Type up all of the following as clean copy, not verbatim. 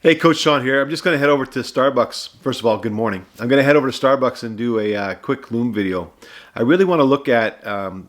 Hey, Coach Sean here. I'm just going to head over to Starbucks. First of all, good morning. I'm going to head over to Starbucks and do a quick loom video. I really want to look at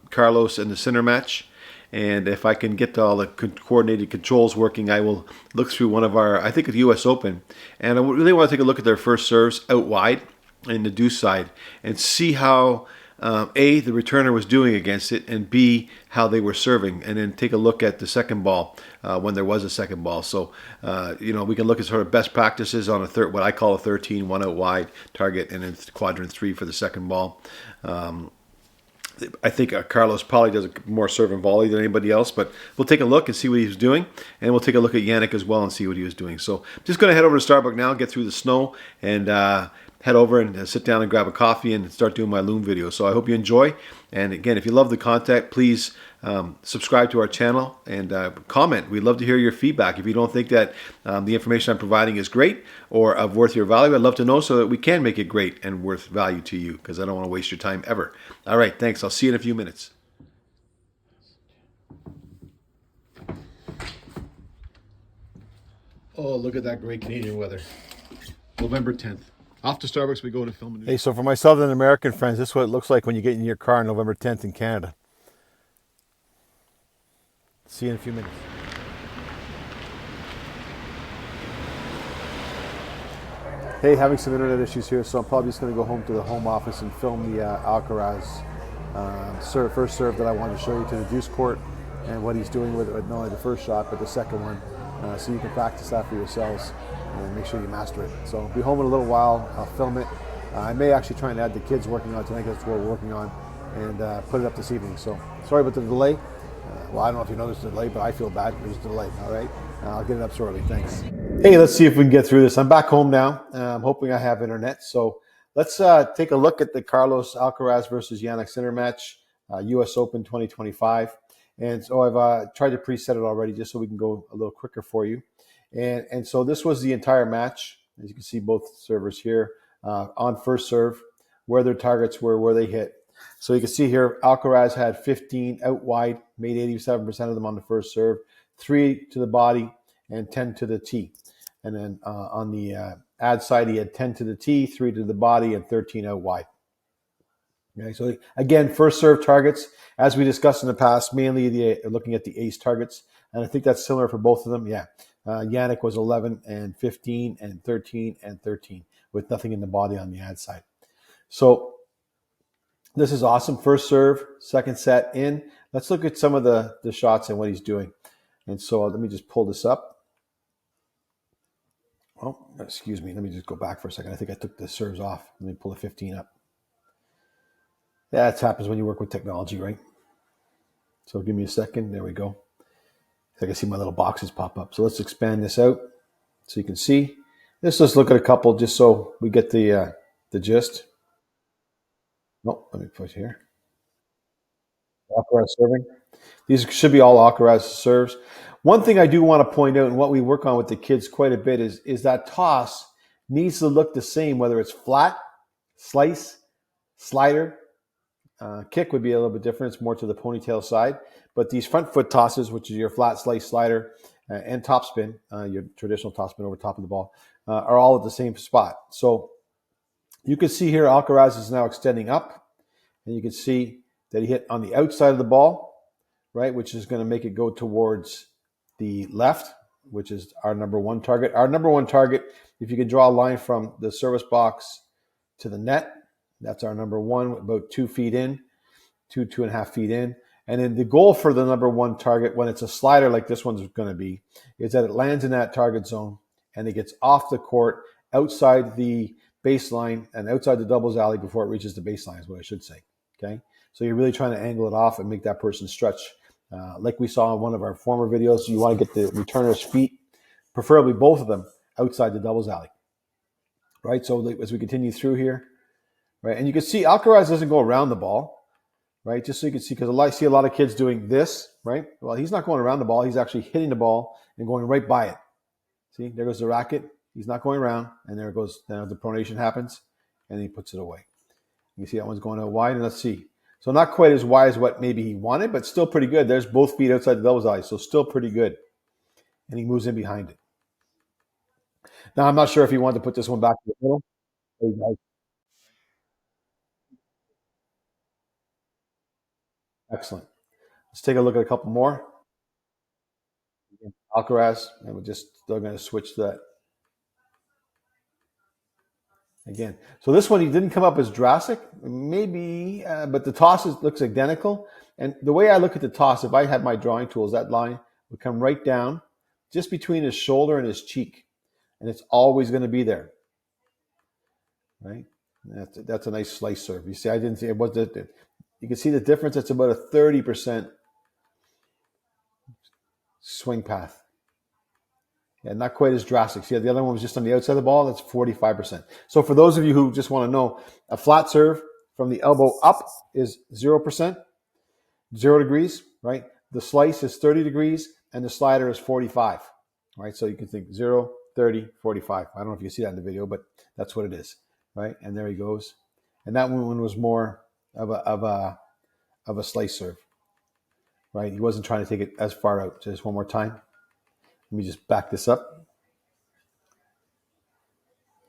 Carlos and the center match. And if I can get all the coordinated controls working, I will look through one of our, I think, the U.S. Open. And I really want to take a look at their first serves out wide in the Deuce side and see how A, the returner was doing against it, and B, how they were serving, and then take a look at the second ball when there was a second ball. So, we can look at sort of best practices on what I call a 13, one out wide target, and then quadrant 3 for the second ball. I think Carlos probably does more serve and volley than anybody else, but we'll take a look and see what he was doing, and we'll take a look at Yannick as well and see what he was doing. So just going to head over to Starbucks now, get through the snow, and head over and sit down and grab a coffee and start doing my loom video. So I hope you enjoy. And again, if you love the content, please subscribe to our channel and comment. We'd love to hear your feedback. If you don't think that the information I'm providing is great or of worth your value, I'd love to know so that we can make it great and worth value to you, because I don't want to waste your time ever. All right, thanks. I'll see you in a few minutes. Oh, look at that great Canadian weather. November 10th. Off to Starbucks we go to film a new. Hey, so for my Southern American friends, this is what it looks like when you get in your car on November 10th in Canada. See you in a few minutes. Hey, having some internet issues here, so I'm probably just going to go home to the home office and film the Alcaraz first serve that I wanted to show you to the Deuce court and what he's doing with it, not only the first shot, but the second one, so you can practice that for yourselves and make sure you master it. So I'll be home in a little while. I'll film it. I may actually try and add the kids working on it tonight. That's what we're working on, and put it up this evening. So sorry about the delay. Well, I don't know if you noticed the delay, but I feel bad. There's a delay. All right, I'll get it up shortly. Thanks. Hey, let's see if we can get through this. I'm back home now. I'm hoping I have internet. So let's take a look at the Carlos Alcaraz versus Yannick Sinner match, U.S. Open 2025. And so I've tried to preset it already just so we can go a little quicker for you. And so this was the entire match. As you can see, both servers here on first serve, where their targets were, where they hit. So you can see here, Alcaraz had 15 out wide, made 87% of them on the first serve, 3 to the body and 10 to the tee. And then on the ad side, he had 10 to the tee, 3 to the body, and 13 out wide. Okay, so again, first serve targets, as we discussed in the past, mainly looking at the ace targets. And I think that's similar for both of them. Yeah. Yannick was 11 and 15 and 13 and 13 with nothing in the body on the ad side. So this is awesome. First serve, second set in. Let's look at some of the shots and what he's doing. And so let me just pull this up. Oh, excuse me. Let me just go back for a second. I think I took the serves off. Let me pull the 15 up. Yeah, that happens when you work with technology, right? So give me a second. There we go. I can see my little boxes pop up. So let's expand this out so you can see. Let's just look at a couple just so we get the gist. Oh, let me put here. Alcaraz serving. These should be all Alcaraz serves. One thing I do want to point out, and what we work on with the kids quite a bit, is that toss needs to look the same, whether it's flat, slice, slider. Kick would be a little bit different. It's more to the ponytail side. But these front foot tosses, which is your flat, slice, slider, and topspin, your traditional topspin over top of the ball, are all at the same spot. So you can see here Alcaraz is now extending up, and you can see that he hit on the outside of the ball, right, which is going to make it go towards the left, which is our number one target. Our number one target, if you can draw a line from the service box to the net, that's our number one, about 2 feet in, 2.5 feet in. And then the goal for the number one target, when it's a slider like this one's going to be, is that it lands in that target zone and it gets off the court outside the baseline and outside the doubles alley before it reaches the baseline is what I should say. Okay, so you're really trying to angle it off and make that person stretch. Like we saw in one of our former videos, you want to get the returner's feet, preferably both of them, outside the doubles alley. Right, so as we continue through here, right, and you can see Alcaraz doesn't go around the ball, right, just so you can see, because I see a lot of kids doing this, right? Well, he's not going around the ball. He's actually hitting the ball and going right by it. See, there goes the racket. He's not going around, and there it goes. Now the pronation happens, and he puts it away. You see that one's going out wide, and let's see. So not quite as wide as what maybe he wanted, but still pretty good. There's both feet outside the doubles alley, so still pretty good. And he moves in behind it. Now, I'm not sure if you want to put this one back in the middle. There you go. Excellent. Let's take a look at a couple more. Alcaraz, and we're just still going to switch to that again. So this one, he didn't come up as drastic, maybe, but the toss looks identical. And the way I look at the toss, if I had my drawing tools, that line would come right down just between his shoulder and his cheek. And it's always going to be there, right? That's a nice slice serve. You see, I didn't see it. You can see the difference. It's about a 30% swing path. Yeah, not quite as drastic. See, the other one was just on the outside of the ball. That's 45%. So for those of you who just want to know, a flat serve from the elbow up is 0%, 0 degrees, right? The slice is 30 degrees, and the slider is 45, right? So you can think 0, 30, 45. I don't know if you see that in the video, but that's what it is, right? And there he goes. And that one was more of a slice serve, right? He wasn't trying to take it as far out. Just one more time. Let me just back this up.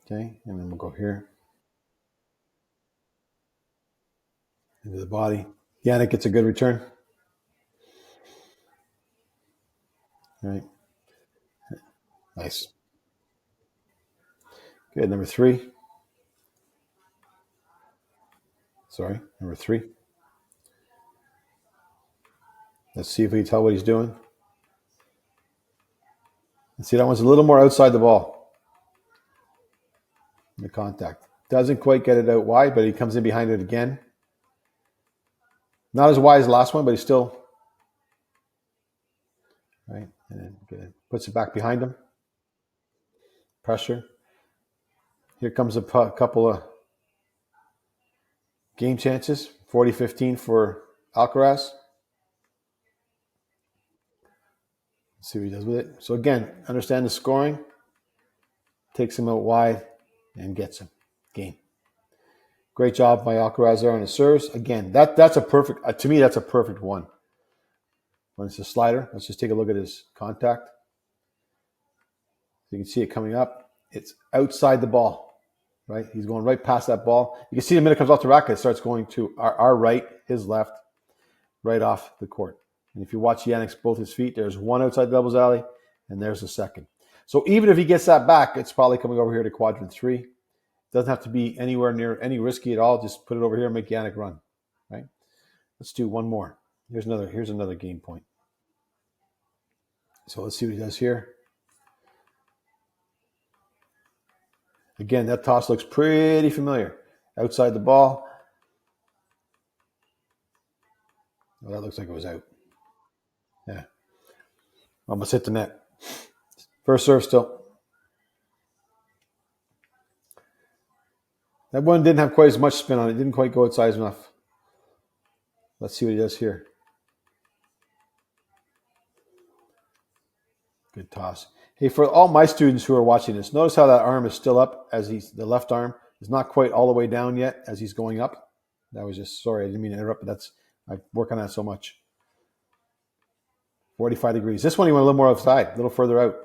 Okay, and then we'll go here. Into the body. Yannick gets a good return. All right. Nice. Good. Number 3. Sorry, number 3. Let's see if we can tell what he's doing. And see, that one's a little more outside the ball. The contact. Doesn't quite get it out wide, but he comes in behind it again. Not as wide as the last one, but he's still right. And then puts it back behind him. Pressure. Here comes a couple of game chances. 40-15 for Alcaraz. Let's see what he does with it. So again, understand the scoring. Takes him out wide and gets him. Game. Great job by Alcaraz there on his serves. Again, that's a perfect, to me, that's a perfect one. When it's a slider, let's just take a look at his contact. So you can see it coming up. It's outside the ball, right? He's going right past that ball. You can see the minute it comes off the racket, it starts going to our right, his left, right off the court. And if you watch Yannick's both his feet, there's one outside the doubles alley, and there's the second. So even if he gets that back, it's probably coming over here to quadrant 3. Doesn't have to be anywhere near any risky at all. Just put it over here and make Yannick run, right? Let's do one more. Here's another game point. So let's see what he does here. Again, that toss looks pretty familiar. Outside the ball. Well, that looks like it was out. Yeah. Almost hit the net. First serve still. That one didn't have quite as much spin on it. Didn't quite go outside enough. Let's see what he does here. Good toss. Hey, for all my students who are watching this, notice how that arm is still up as the left arm is not quite all the way down yet as he's going up. That was just, sorry, I didn't mean to interrupt, but I work on that so much. 45 degrees. This one he went a little more outside, a little further out.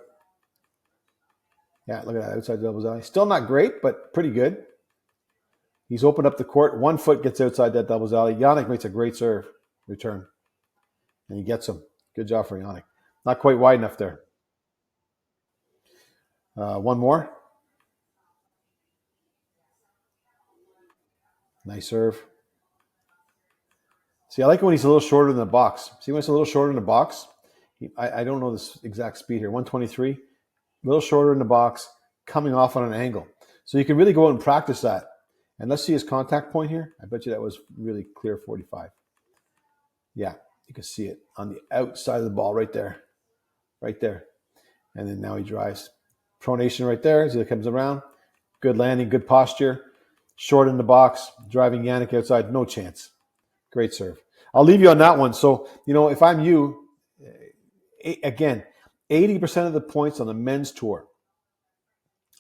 Yeah, look at that, outside the doubles alley. Still not great, but pretty good. He's opened up the court. 1 foot gets outside that doubles alley. Yannick makes a great serve return. And he gets him. Good job for Yannick. Not quite wide enough there. One more. Nice serve. See, I like it when he's a little shorter than the box. See, when it's a little shorter in the box, I don't know this exact speed here. 123. A little shorter in the box, coming off on an angle. So you can really go out and practice that. And let's see his contact point here. I bet you that was really clear 45. Yeah, you can see it on the outside of the ball right there. Right there. And then now he drives. Pronation right there as he comes around. Good landing, good posture. Short in the box, driving Yannick outside. No chance. Great serve. I'll leave you on that one. So, if I'm you, again, 80% of the points on the men's tour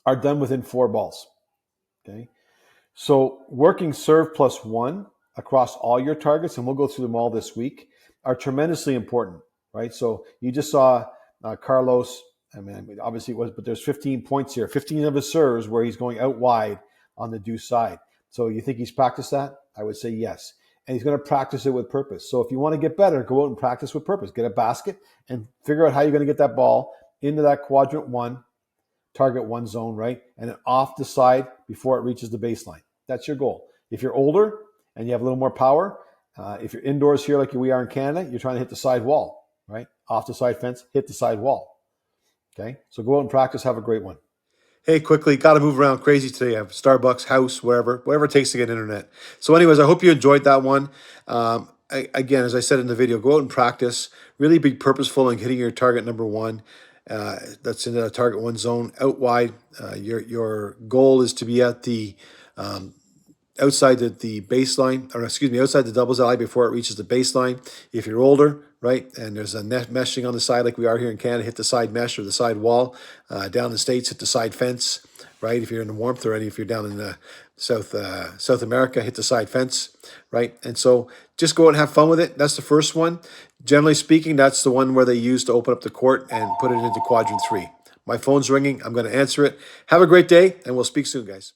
are done within 4 balls. Okay. So working serve +1 across all your targets, and we'll go through them all this week, are tremendously important, right? So you just saw Carlos I mean, obviously it was, but there's 15 points here, 15 of his serves where he's going out wide on the deuce side. So you think he's practiced that? I would say yes. And he's going to practice it with purpose. So if you want to get better, go out and practice with purpose. Get a basket and figure out how you're going to get that ball into that quadrant one, target one zone, right? And then off the side before it reaches the baseline. That's your goal. If you're older and you have a little more power, if you're indoors here like we are in Canada, you're trying to hit the side wall, right? Off the side fence, hit the side wall. Okay, so go out and practice. Have a great one. Hey, quickly, got to move around crazy today. I have Starbucks, house, whatever it takes to get internet. So anyways, I hope you enjoyed that one. Again, as I said in the video, go out and practice. Really be purposeful in hitting your target number one. That's in the target one zone, out wide. Your goal is to be at the outside the baseline, or excuse me, outside the doubles alley before it reaches the baseline. If you're older, right, and there's a net meshing on the side like we are here in Canada, hit the side mesh or the side wall. Down in the States, hit the side fence, right? If you're in the warmth, or if you're down in the South America, hit the side fence, right? And so just go out and have fun with it. That's the first one. Generally speaking, that's the one where they use to open up the court and put it into quadrant 3. My phone's ringing. I'm going to answer it. Have a great day, and we'll speak soon, guys.